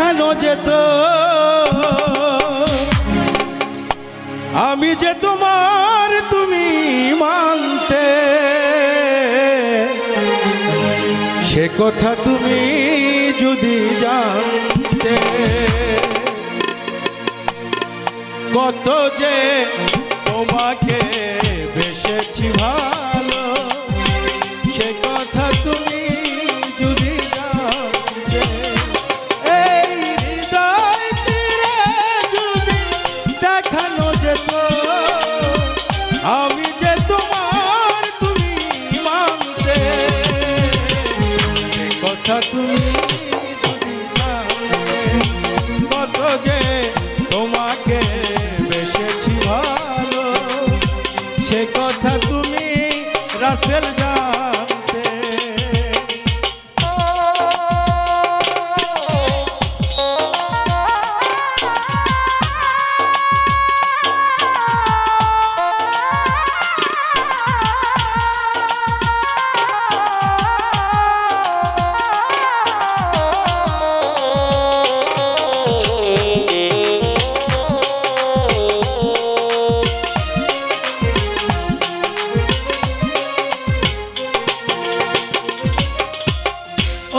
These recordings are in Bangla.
দেখানো যেত, আমি যে তোমার তুমি মানতে, সে কথা তুমি যদি জানতে, কত যে তোমাকে বেসেছি ভালো, সে কথা তুমি যদি জানতে, এই হৃদয় চিরে যদি দেখানো যেত, আমি যে তোমার তুমি মানতে, সে কথা তুমি যদি জানতে, কত যে তোমাকে বেসেছি ভালো, সে কথা তুমি রাসেল জানতে।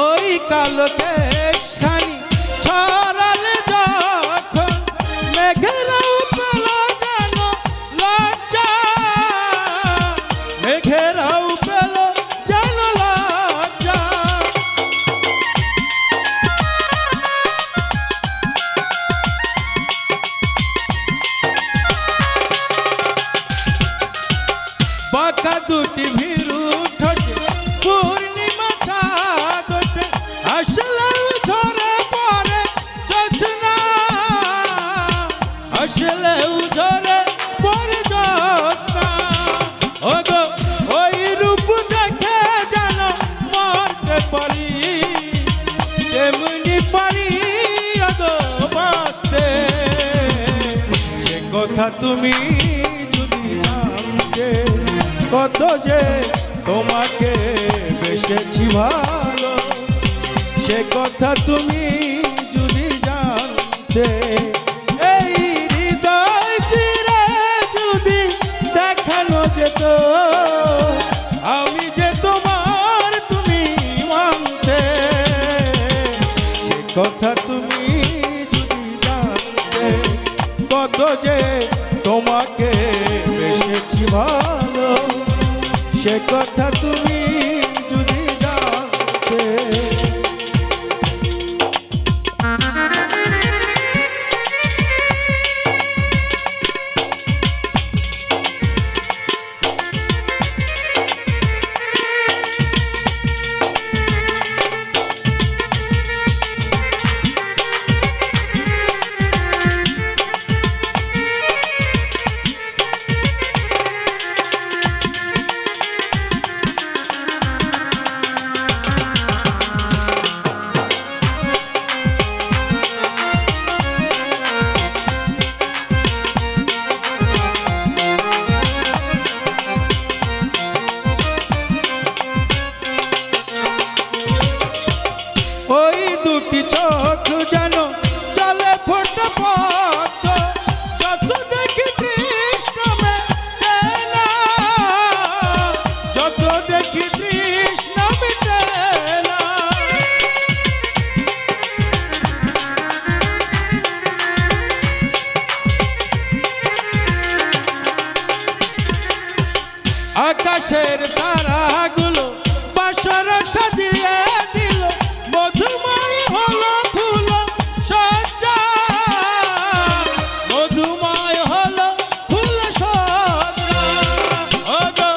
ওই কালো কেশখানি ছড়ালে যখন, মেঘেরাও পেল যেন লজ্জা, মেঘেরাও পেল যেন লজ্জা, বাঁকা দুটি ভীরু ঠোঁটে পূর্ণিমা চাঁদ ওঠে, আসলেও ঝরে পড়ে জোছনা, আসলেও ঝরে পড়ে জোছনা, ওগো ওই রূপ দেখে যেন মরতে পারি, তেমনি পারি ওগো বাঁচতে, সে কথা তুমি যদি জানতে, কত যে তোমাকে বেসেছি ভালো, সে কথা তুমি যদি জানতে, এই হৃদয় চিরে যদি দেখানো যেত, আমি যে তোমার তুমি মানতে, সে কথা তুমি যদি জানতে, কত যে তোমাকে বেসেছি ভালো, সে কথা তুমি যদি জানতে। ওই দুটি চোখ যেন জলে ফোটা পদ্ম, যত দেখি কৃষ্ণমে তেনা, যত দেখি কৃষ্ণমে তেনা, আকাশের তারাগুলো বাসর সাজিয়ে দিল, মধুময় হলো ফুল সজ্জা, মধুময় হলো ফুল সজ্জা, ওগো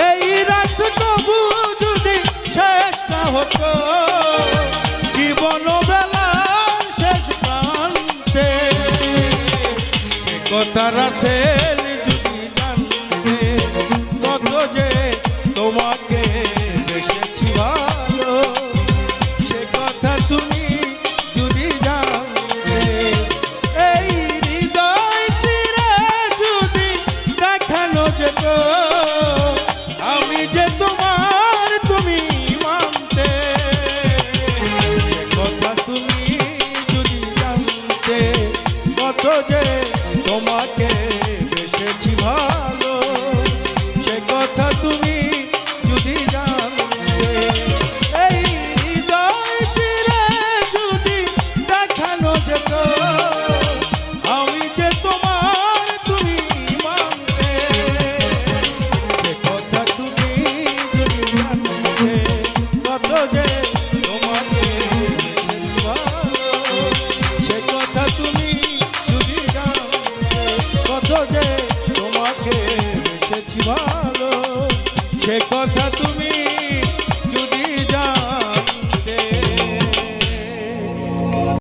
এই রাত তবু যদি শেষ না হতো, জীবন বেলার শেষ প্রান্তে, সে কথা রাসেল যদি জানতে, কত যে তোমাকে বেসেছি ভালো, সে কথা তুমি যদি জানতে, এই হৃদয় চিরে যদি দেখানো যেত, আমি যে তোমার তুমি মানতে, সে কথা তুমি যদি তোমাকে বেসেছি ভাই।